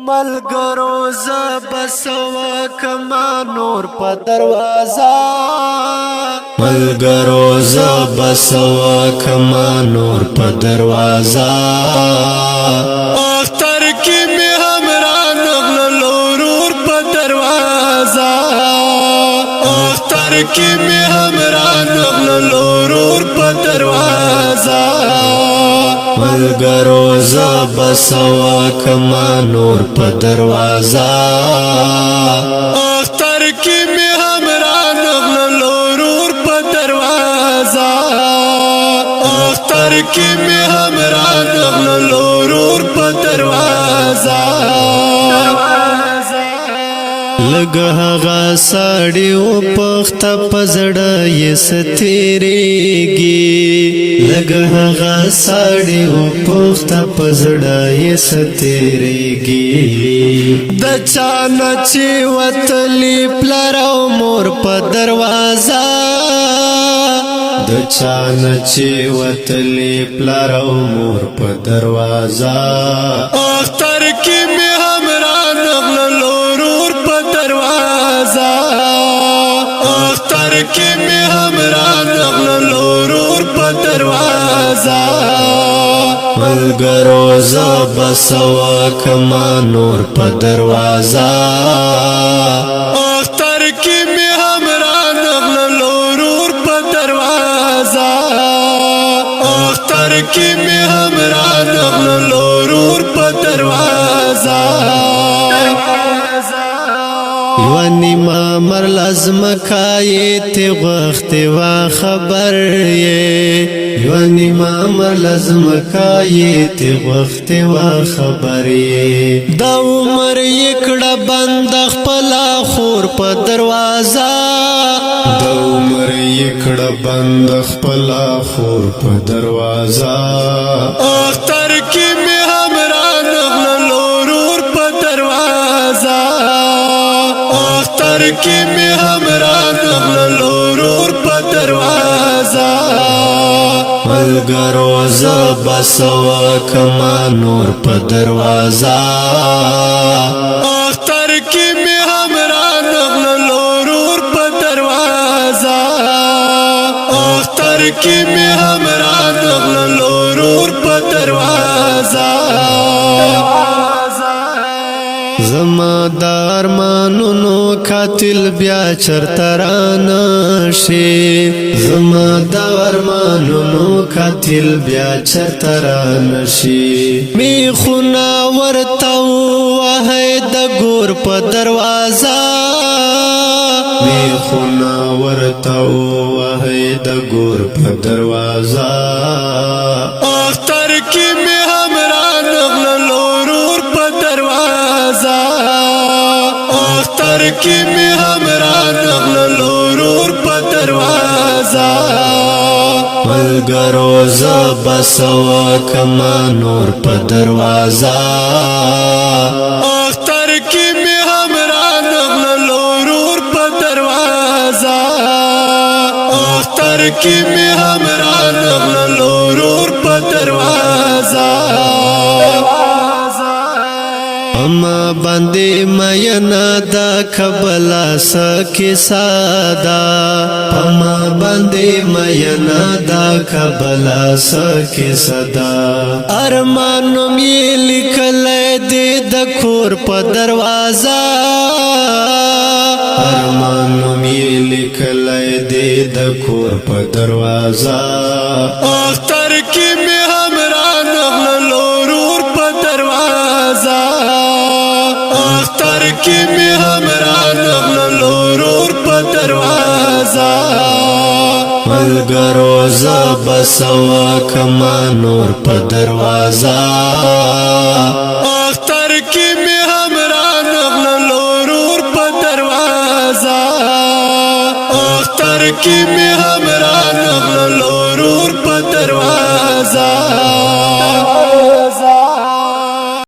ملګرو زبسوا کما نور په دروازه ملګرو زبسوا کما نور په دروازه اختر کې می همران غلور په دروازه اختر کې می همران غلور په دروازه ملګرو زبسوا کما نور په دروازه اختر کې می همران غلور په دروازه اختر کې می همران غلور په دروازه لګه هغه ساړي او پخت پزړه یې ستېریږي لګه هغه ساړي او پخت پزړه یې ستېریږي د چانه چې وتلی پلار او مور په دروازه د چانه چې وتلی پلار او مور په دروازه اختر کې می همران غلور په دروازه اختر کې می همران غلور په دروازه ملګرو زبسوا کما نور په دروازه اختر کې می همران غلور په دروازه اختر کې می همران غلور په دروازه یوانی ما مر لازم کای ته وخت وا خبر یې یوانی ما مر لازم کای ته وخت وا خبر یې دا عمر یکړه بند خپل خور په دروازه دا عمر یکړه بند خپل خور په دروازه اختر کې می همران غلور په دروازه اختر کې می همران غلور په دروازه ملګرو زبسوا کما نور په دروازه اختر کې می همران غلور په دروازه اختر کې می همران غلور په دروازه زما دار مانونو قاتل بیا چرتران شي زما دار مانونو قاتل بیا چرتران شي می خنا ورته وه د ګور په دروازه می خنا ورته وه د ګور په دروازه اختر کې می همران غلور په دروازه اختر کې می همران غلور په دروازه ملګرو زبسوا کما نور په دروازه اختر کې می همران غلور په دروازه اختر کې می همران غلور په دروازه اما باندې مینا دا کبلا سکه سادا اما باندې مینا دا کبلا سکه صدا ارمانو می لیکل دې د کور په دروازه ارمانو می لیکل دې د کور په دروازه اختر کې می همران غلور په دروازه اختر کې می همران غلور په دروازه ملګرو زبسوا کما نور په دروازه اختر کې می همران غلور په دروازه اختر کې می همران غلور په دروازه